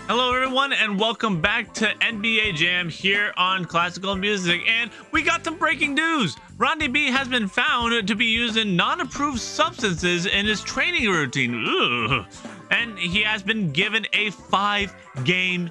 Hello everyone and welcome back to NBA Jam here on Classical Music, and we got some breaking news. Rodney B has been found to be using non-approved substances in his training routine. Ugh. And he has been given a 5-game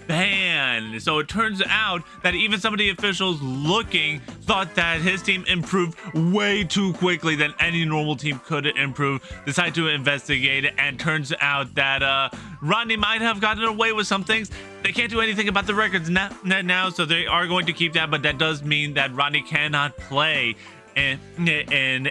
ban. So it turns out that even some of the officials looking thought that his team improved way too quickly than any normal team could improve, decided to investigate it, and turns out that Rodney might have gotten away with some things. They can't do anything about the records now, so they are going to keep that, but that does mean that Rodney cannot play in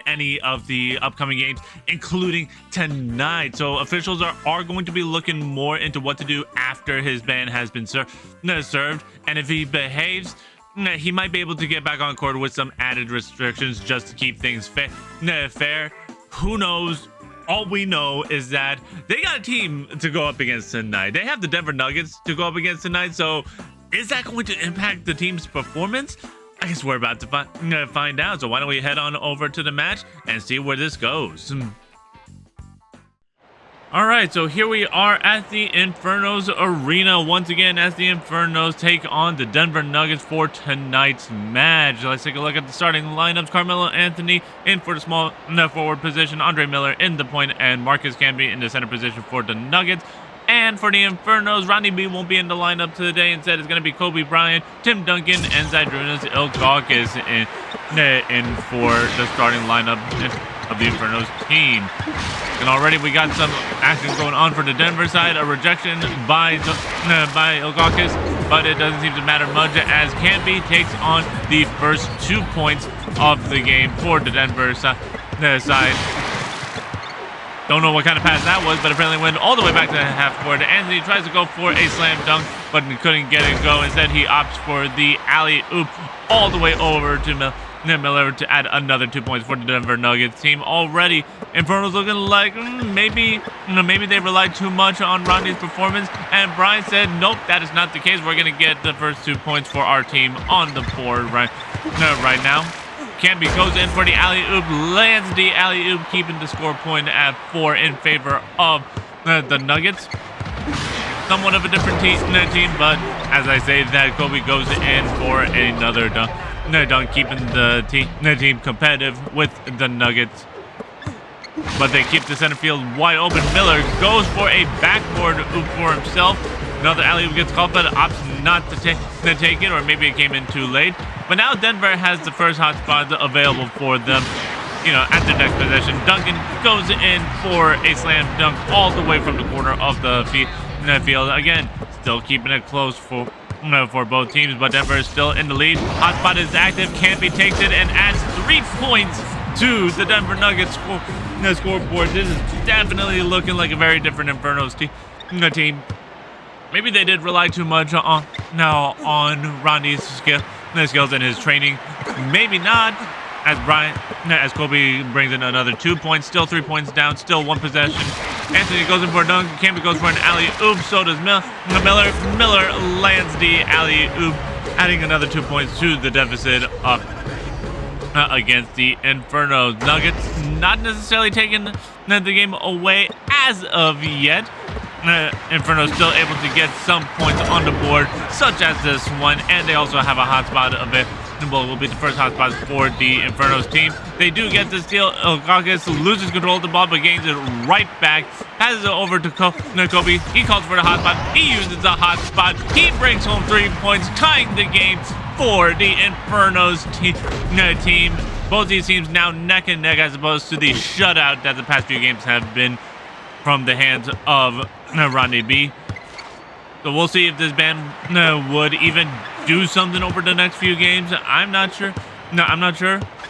any of the upcoming games, including tonight. So officials are going to be looking more into what to do after his ban has been served, and if he behaves, he might be able to get back on court with some added restrictions just to keep things fair. Who knows? All we know is that they got a team to go up against tonight. They have the Denver Nuggets to go up against tonight, so is that going to impact the team's performance? I guess we're about to find out, so why don't we head on over to the match and see where this goes. Alright, so here we are at the Infernos arena once again as the Infernos take on the Denver Nuggets for tonight's match. Let's take a look at the starting lineups. Carmelo Anthony in for the small forward position, Andre Miller in the point, and Marcus Camby in the center position for the Nuggets. And for the Infernos, Rodney B won't be in the lineup today. Instead, it's going to be Kobe Bryant, Tim Duncan, and Zydrunas Ilgauskas in for the starting lineup of the Infernos team. And already we got some action going on for the Denver side. A rejection by Ilgauskas, but it doesn't seem to matter much as Camby takes on the first 2 points of the game for the Denver side. Don't know what kind of pass that was, but apparently went all the way back to the half court. Anthony tries to go for a slam dunk, but couldn't get it go. Instead, he opts for the alley-oop all the way over to Miller to add another 2 points for the Denver Nuggets team. Already, Inferno's looking like maybe they relied too much on Rodney's performance, and Brian said, nope, that is not the case. We're going to get the first 2 points for our team on the board right now. Camby goes in for the alley-oop, lands the alley-oop, keeping the score point at 4 in favor of the Nuggets. Somewhat of a different team, but as I say that, Kobe goes in for another dunk, keeping the team competitive with the Nuggets. But they keep the center field wide open. Miller goes for a backboard oop for himself. Another alley-oop gets called, but opts not to take it, or maybe it came in too late. But now Denver has the first hot spot available for them, at their next possession. Duncan goes in for a slam dunk all the way from the corner of the field. Again, still keeping it close for both teams, but Denver is still in the lead. Hot spot is active. Camby takes it and adds 3 points to the Denver Nuggets scoreboard. This is definitely looking like a very different Infernos team. Maybe they did rely too much on Rodney's skills and his training. Maybe not. As Kobe brings in another 2 points, still 3 points down, still 1 possession. Anthony goes in for a dunk. Camby goes for an alley-oop. So does Miller. Miller lands the alley-oop, adding another 2 points to the deficit against the Infernos. Nuggets not necessarily taking the game away as of yet. Inferno still able to get some points on the board, such as this one, and they also have a hotspot of it. Will be the first hotspot for the Infernos team. They do get the steal. Ilgauskas loses control of the ball, but gains it right back. Passes it over to Kobe. He calls for the hotspot. He uses the hotspot. He brings home 3 points, tying the game for the Infernos team. Both these teams now neck and neck, as opposed to the shutout that the past few games have been from the hands of Rodney B. So we'll see if this ban would even do something over the next few games. I'm not sure,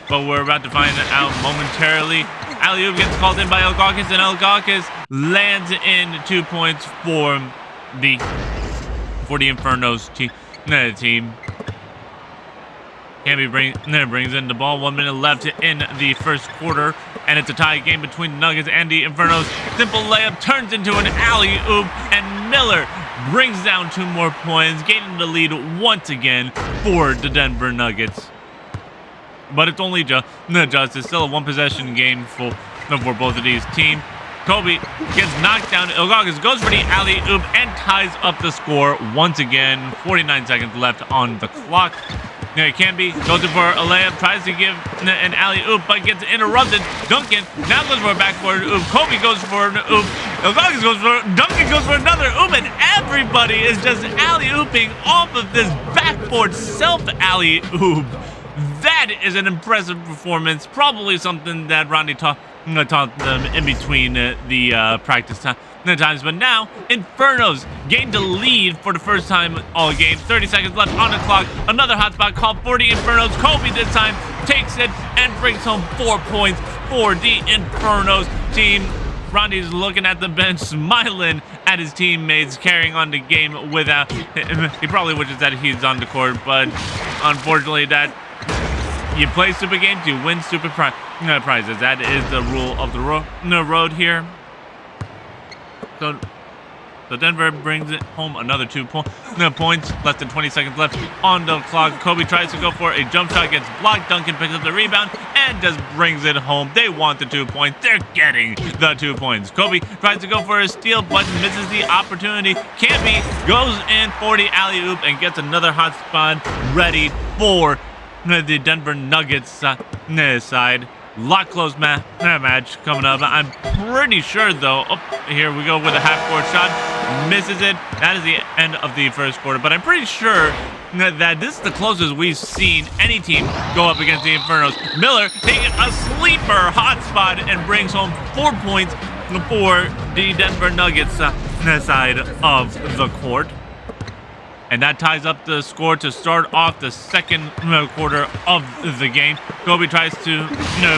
but we're about to find out momentarily. Alley-oop gets called in by Ilgauskas, and Ilgauskas lands in 2 points for the Infernos team. Camby brings in the ball. 1 minute left in the first quarter, and it's a tie game between the Nuggets and the Infernos. Simple layup turns into an alley-oop, and Miller brings down 2 more points, gaining the lead once again for the Denver Nuggets. But it's only just it's still a 1 possession game for both of these teams. Kobe gets knocked down. Ilgagas goes for the alley-oop and ties up the score once again. 49 seconds left on the clock. There it can be. Goes in for a layup. Tries to give an alley-oop, but gets interrupted. Duncan now goes for a backboard oop. Kobe goes for an oop. Ilgagas goes for Duncan goes for another oop, and everybody is just alley-ooping off of this backboard self-alley-oop. That is an impressive performance. Probably something that Rodney taught them in between the practice times. But now, Infernos gained the lead for the first time all game. 30 seconds left on the clock. Another hotspot called for the Infernos. Kobe this time takes it and brings home 4 points for the Infernos team. Rodney's looking at the bench, smiling at his teammates, carrying on the game without him. He probably wishes that he's on the court, but unfortunately that you play super games, you win super prizes. That is the rule of the road here. So Denver brings it home another 2 points. Less than 20 seconds left on the clock. Kobe tries to go for a jump shot, gets blocked. Duncan picks up the rebound and just brings it home. They want the 2 points. They're getting the 2 points. Kobe tries to go for a steal, but misses the opportunity. Campy goes in for the alley-oop and gets another hot spot ready for the Denver Nuggets side. Lot close match coming up. I'm pretty sure, though. Oh, here we go with a half-court shot. Misses it. That is the end of the first quarter. But I'm pretty sure that this is the closest we've seen any team go up against the Infernos. Miller taking a sleeper hotspot and brings home 4 points for the Denver Nuggets side of the court. And that ties up the score to start off the second quarter of the game. Kobe tries to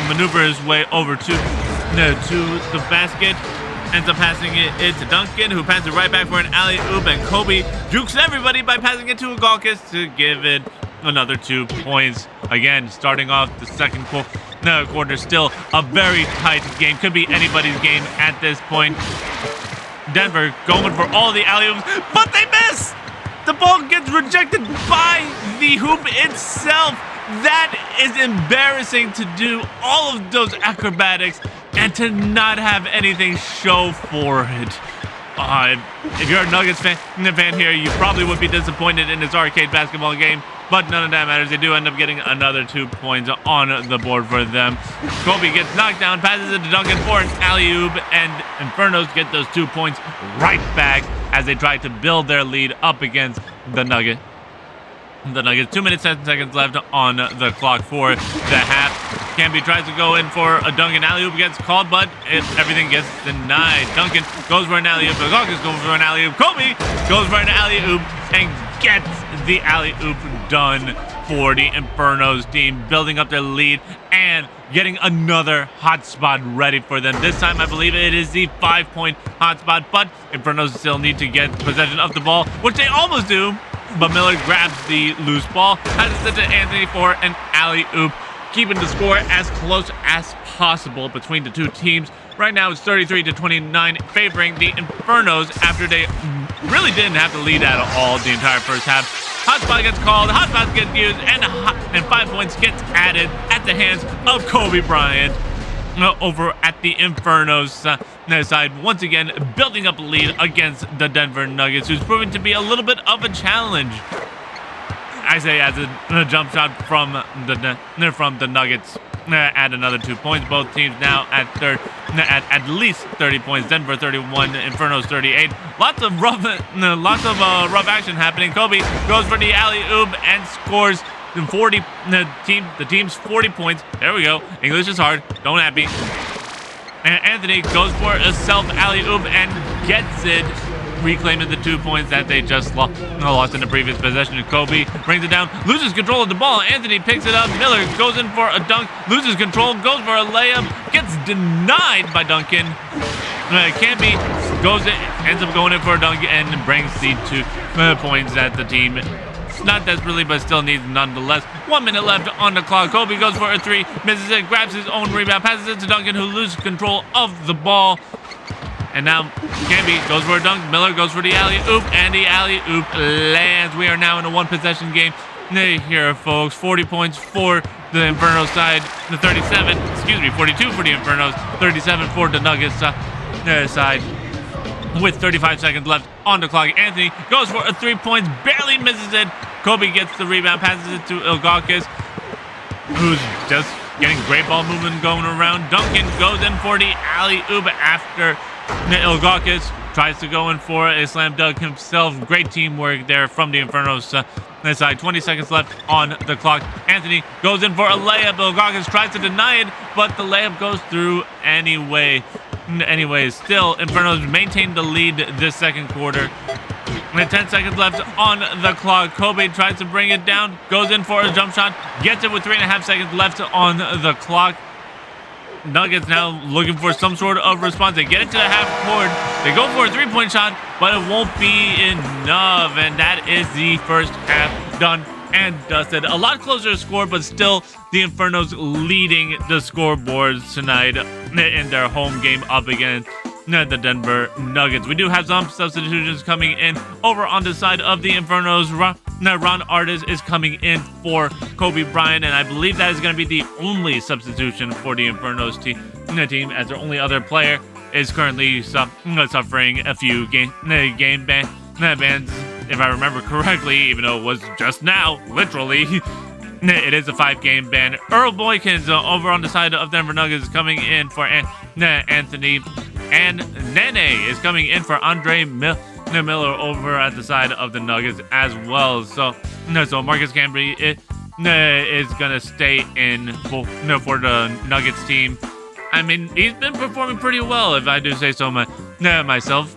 maneuver his way over to the basket. Ends up passing it to Duncan, who passes right back for an alley-oop. And Kobe jukes everybody by passing it to Agalkas to give it another 2 points. Again, starting off the second quarter, still a very tight game. Could be anybody's game at this point. Denver going for all the alley-oops, but they miss! The ball gets rejected by the hoop itself. That is embarrassing to do all of those acrobatics and to not have anything show for it. If you're a Nuggets fan here, you probably would be disappointed in this arcade basketball game, but none of that matters. They do end up getting another 2 points on the board for them. Kobe gets knocked down, passes it to Duncan for an alley-oop, and Infernos get those 2 points right back as they try to build their lead up against the Nuggets. 2 minutes, 10 seconds left on the clock for the half. Camby tries to go in for a Duncan alley-oop, gets called, but everything gets denied. Duncan goes for an alley-oop. Agalkas goes for an alley-oop. Kobe goes for an alley-oop and gets the alley-oop done for the Infernos team, building up their lead and getting another hot spot ready for them. This time, I believe it is the 5-point hot spot, but Infernos still need to get possession of the ball, which they almost do. But Miller grabs the loose ball, passes it to Anthony for an alley-oop, keeping the score as close as possible between the two teams. Right now, it's 33-29, favoring the Infernos after they really didn't have to lead at all the entire first half. Hotspot gets called, hotspot gets used, and 5 points gets added at the hands of Kobe Bryant. Over at the Infernos side, once again building up a lead against the Denver Nuggets, who's proving to be a little bit of a challenge. I say as a jump shot from the Nuggets add another 2 points. Both teams now at least 30 points. Denver 31, Infernos 38. Lots of rough action happening. Kobe goes for the alley-oop and scores. The team's 40 points. There we go. English is hard. Don't at me. And Anthony goes for a self alley-oop and gets it, reclaiming the 2 points that they just lost in the previous possession. Kobe brings it down, loses control of the ball. Anthony picks it up. Miller goes in for a dunk, loses control, goes for a layup, gets denied by Duncan. Campy ends up going in for a dunk and brings the 2 points that the team not desperately, but still needs nonetheless. 1 minute left on the clock. Kobe goes for a three, misses it, grabs his own rebound, passes it to Duncan, who loses control of the ball. And now Campy goes for a dunk. Miller goes for the alley-oop, and the alley-oop lands. We are now in a one-possession game here, folks. 40 points for the Inferno side. 42 for the Infernos. 37 for the Nuggets side. With 35 seconds left on the clock, Anthony goes for a 3 points, barely misses it. Kobe gets the rebound, passes it to Ilgakis, who's just getting great ball movement going around. Duncan goes in for the alley-oop after Ilgakis tries to go in for a slam dunk himself. Great teamwork there from the Infernos side. 20 seconds left on the clock. Anthony goes in for a layup. Ilgakis tries to deny it, but the layup goes through anyway. Still, Infernos maintain the lead this second quarter. With 10 seconds left on the clock, Kobe tries to bring it down, goes in for a jump shot, gets it with 3.5 seconds left on the clock. Nuggets now looking for some sort of response. They get it to the half court. They go for a 3-point shot, but it won't be enough. And that is the first half done and dusted. A lot closer to score, but still the Infernos leading the scoreboards tonight in their home game up against the Denver Nuggets. We do have some substitutions coming in over on the side of the Infernos. Ron Artis is coming in for Kobe Bryant, and I believe that is going to be the only substitution for the Infernos team, as their only other player is currently suffering a few game bans, if I remember correctly, even though it was just now, literally. It is a 5-game ban. Earl Boykins over on the side of Denver Nuggets is coming in for Anthony, and Nene is coming in for Andre Miller over at the side of the Nuggets as well. So Marcus Camby is gonna stay in for the Nuggets team. I mean, he's been performing pretty well, if I do say so myself.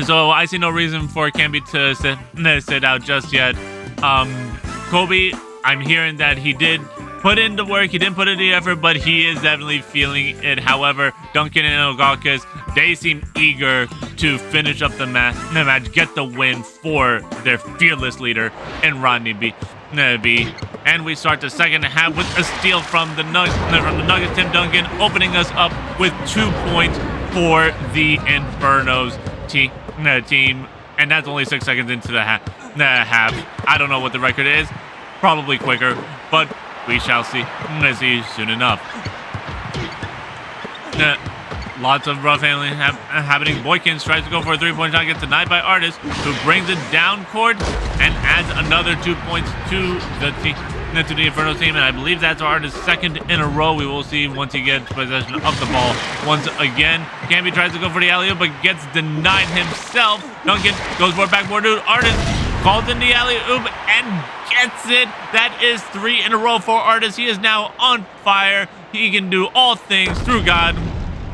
So I see no reason for Camby to sit out just yet. Kobe, I'm hearing that he did put in the work, he didn't put in the effort, but he is definitely feeling it. However, Duncan and Ilgakis, they seem eager to finish up the match, get the win for their fearless leader in Rodney B. And we start the second half with a steal from the Nuggets. Tim Duncan opening us up with 2 points for the Infernos team. And that's only 6 seconds into the half. I don't know what the record is. Probably quicker, but we shall see soon enough. Lots of rough handling happening. Boykins tries to go for a 3-point shot, gets denied by Artis, who brings it down court and adds another 2 points to the Inferno team. And I believe that's Artis' second in a row. We will see once he gets possession of the ball once again. Camby tries to go for the alley-oop, but gets denied himself. Duncan goes for a backboard to Artis, calls in the alley-oop and gets it. That is 3 in a row for Artis. He is now on fire. He can do all things through God.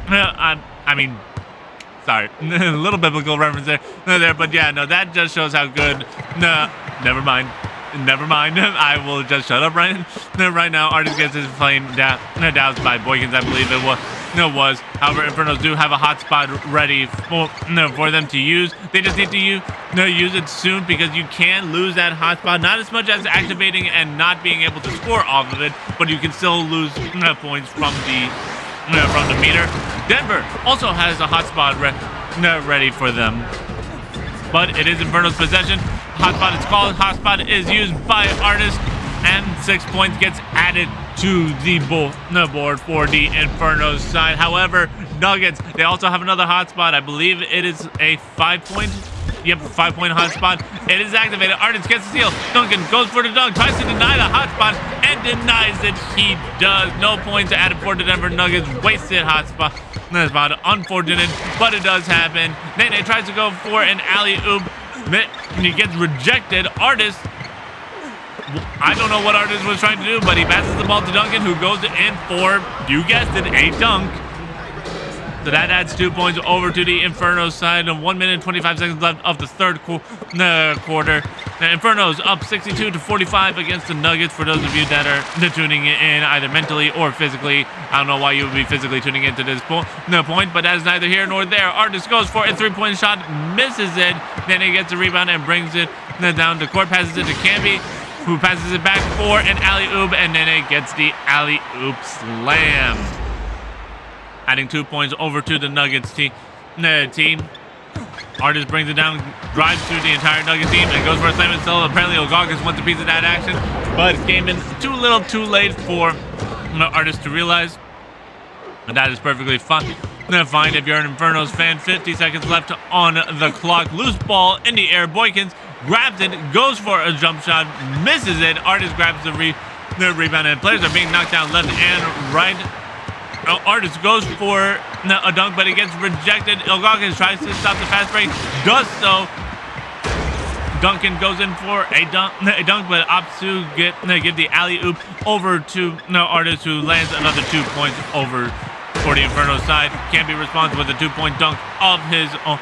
I mean, sorry, a little biblical reference there, but yeah, no, that just shows how good. No, never mind. I will just shut up right now. Artis gets his flame doused by Boykins, I believe it was. However, Infernos do have a hot spot ready for them to use. They just need to use it soon, because you can lose that hot spot. Not as much as activating and not being able to score off of it, but you can still lose points from the meter. Denver also has a hot spot ready for them, but it is Inferno's possession. Hotspot is called. Hotspot is used by Artis, and 6 points gets added to the board for the Inferno side. However, Nuggets, they also have another hotspot. I believe it is a 5-point. Yep, 5-point hotspot. It is activated. Artis gets the steal. Duncan goes for the dunk, tries to deny the hotspot, and denies it. He does. No points added for the Denver Nuggets. Wasted hotspot. Unfortunate, but it does happen. Nene tries to go for an alley-oop. He gets rejected. Artis, I don't know what Artis was trying to do, but he passes the ball to Duncan, who goes in for, you guessed it, a dunk. So that adds 2 points over to the Inferno side. 1 minute and 25 seconds left of the third quarter. The Inferno's up 62-45 against the Nuggets. For those of you that are tuning in either mentally or physically, I don't know why you would be physically tuning into this point, but that is neither here nor there. Artis goes for a 3-point shot, misses it. Then he gets a rebound and brings it down the court, passes it to Camby, who passes it back for an alley-oop, and then it gets the alley-oop slam. Adding 2 points over to the Nuggets team. Artis brings it down, drives through the entire Nuggets team, and goes for a slam and still. Apparently, Ilgakis wants a piece of that action, but it came in too little, too late for Artis to realize. And that is perfectly fine. Fine if you're an Infernos fan. 50 seconds left on the clock. Loose ball in the air. Boykins grabs it, goes for a jump shot, misses it. Artist grabs the rebound, and players are being knocked down left and right. Artist goes for a dunk, but it gets rejected. Ilgakis tries to stop the fast break, does so. Duncan goes in for a dunk, but opts to give the alley-oop over to Artist, who lands another 2 points over for the Inferno side. Can't be responsible with a 2-point dunk of his own.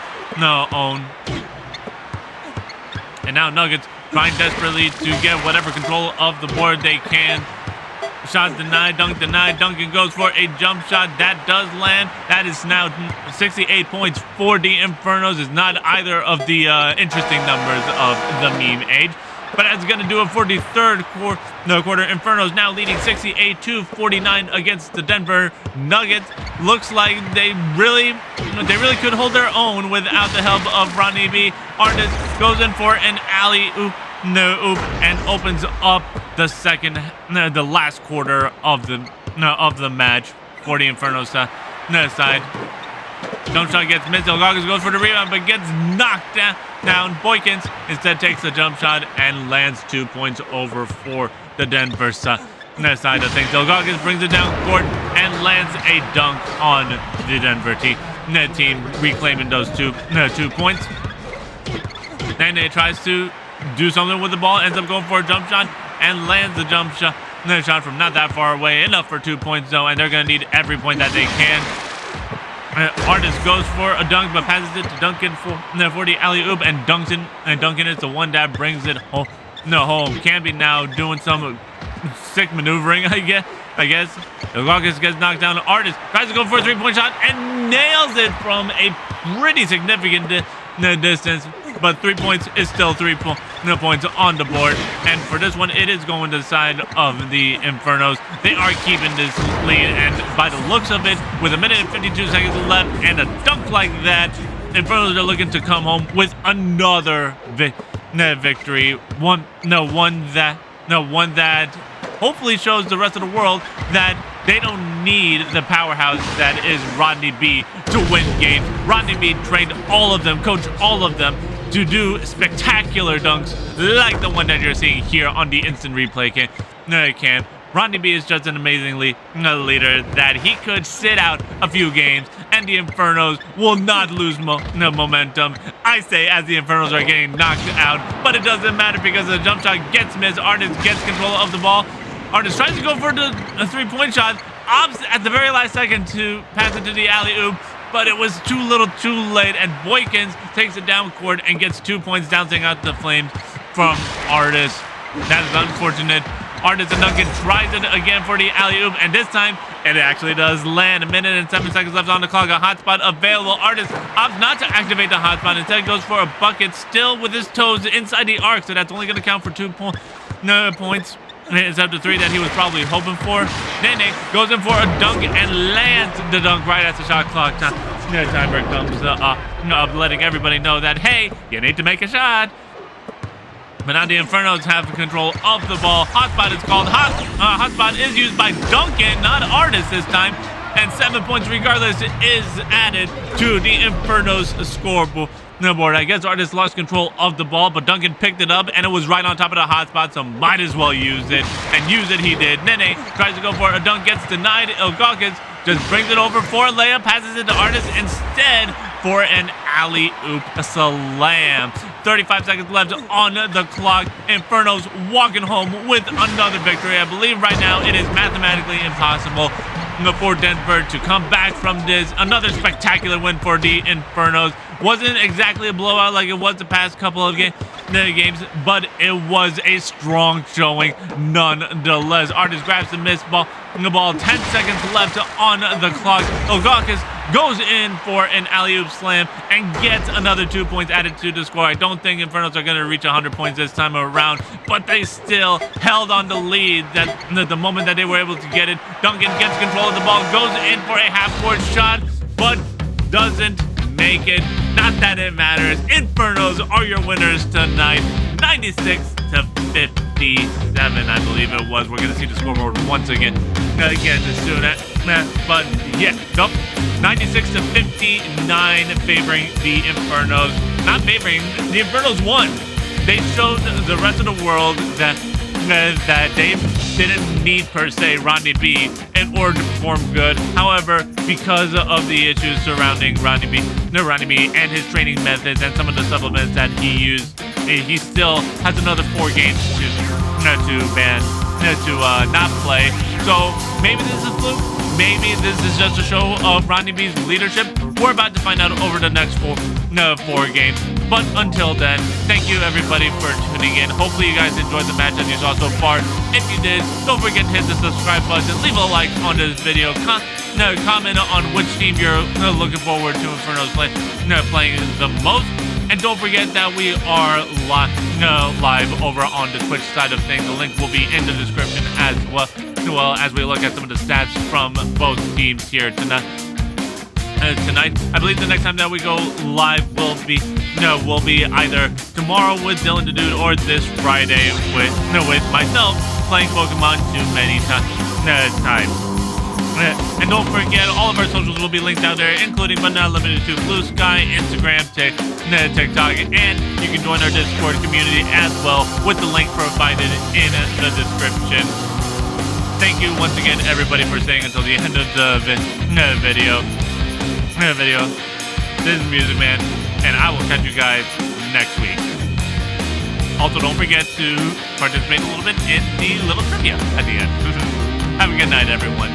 And now Nuggets trying desperately to get whatever control of the board they can. Shot denied, dunk denied. Duncan goes for a jump shot. That does land. That is now 68 points for the Infernos. Is not either of the interesting numbers of the meme age. But that's going to do it for the third quarter. Infernos now leading 68-49 against the Denver Nuggets. Looks like they really could hold their own without the help of Rodney B. Artist goes in for an alley-oop. And opens up the last quarter of the match for the Inferno side. Jump shot gets missed. Ilgakis goes for the rebound, but gets knocked down. Boykins instead takes the jump shot and lands 2 points over for the Denver side of things. Ilgakis brings it down court and lands a dunk on the Denver team, reclaiming those 2 points. Then it tries to do something with the ball, ends up going for a jump shot and lands the jump shot from not that far away, enough for 2 points though, and they're going to need every point that they can. Artist goes for a dunk, but passes it to Duncan for the alley-oop, and Duncan is the one that brings it home. Canby now doing some sick maneuvering, I guess. Ilgakis gets knocked down. Artist tries to go for a 3-point shot and nails it from a pretty significant distance. But 3 points is still 3 points on the board. And for this one, it is going to the side of the Infernos. They are keeping this lead. And by the looks of it, with 1 minute and 52 seconds left and a dunk like that, Infernos are looking to come home with another victory. One that hopefully shows the rest of the world that they don't need the powerhouse that is Rodney B to win games. Rodney B trained all of them, coached all of them to do spectacular dunks like the one that you're seeing here on the instant replay cam. Rodney B is just an amazingly leader that he could sit out a few games and the Infernos will not lose momentum. I say as the Infernos are getting knocked out, but it doesn't matter because the jump shot gets missed. Artist gets control of the ball. Artist tries to go for the 3-point shot, opts at the very last second to pass it to the alley-oop, but it was too little too late, and Boykins takes it down court and gets 2 points, bouncing out the flames from Artist. That is unfortunate. Artist and Duncan tries it again for the alley-oop, and this time it actually does land. 1 minute and 7 seconds left on the clock. A hotspot available. Artist opts not to activate the hotspot. Instead goes for a bucket, still with his toes inside the arc, so that's only going to count for 2 points. It's up to 3 that he was probably hoping for. Nene goes in for a dunk and lands the dunk right as the shot clock timer comes up, letting everybody know that, hey, you need to make a shot. But now the Infernos have control of the ball. Hotspot is called. Hotspot is used by Duncan, not Artist this time. And 7 points regardless is added to the Infernos scoreboard. I guess Artist lost control of the ball, but Duncan picked it up, and it was right on top of the hotspot, so might as well use it. And use it he did. Nene tries to go for a dunk, gets denied. Ilgakis just brings it over for a layup, passes it to Artist instead for an alley-oop slam. 35 seconds left on the clock. Infernos walking home with another victory. I believe right now it is mathematically impossible for Denver to come back from this. Another spectacular win for the Infernos. Wasn't exactly a blowout like it was the past couple of games, but it was a strong showing nonetheless. Artist grabs the missed ball. 10 seconds left on the clock. Ilgakis goes in for an alley-oop slam and gets another 2 points added to the score. I don't think Infernos are going to reach 100 points this time around, but they still held on the lead that the moment that they were able to get it. Duncan gets control of the ball, goes in for a half-court shot, but doesn't make it. Not that it matters. Infernos are your winners tonight. 96-57, I believe it was. We're going to see the scoreboard once again soon. But yeah, nope. 96 to 59 favoring the Infernos. Not favoring, the Infernos won. They showed the rest of the world that they didn't need per se Rodney B in order to perform good. However, because of the issues surrounding Rodney B and his training methods and some of the supplements that he used, he still has another 4 games to not play. So maybe this is a fluke. Maybe this is just a show of Rodney B's leadership. We're about to find out over the next four games. But until then, thank you everybody for tuning in. Hopefully you guys enjoyed the match that you saw so far. If you did, don't forget to hit the subscribe button. Leave a like on this video. Comment on which team you're looking forward to Infernos playing the most. And don't forget that we are live over on the Twitch side of things. The link will be in the description as well as we look at some of the stats from both teams here tonight. I believe the next time that we go live will be either tomorrow with Dylan the Dude or this Friday with myself playing Pokemon too many times. And don't forget, all of our socials will be linked out there, including but not limited to BlueSky, Instagram, TikTok, and you can join our Discord community as well with the link provided in the description. Thank you once again, everybody, for staying until the end of the video. This is Music Man, and I will catch you guys next week. Also, don't forget to participate a little bit in the little trivia at the end. Have a good night, everyone.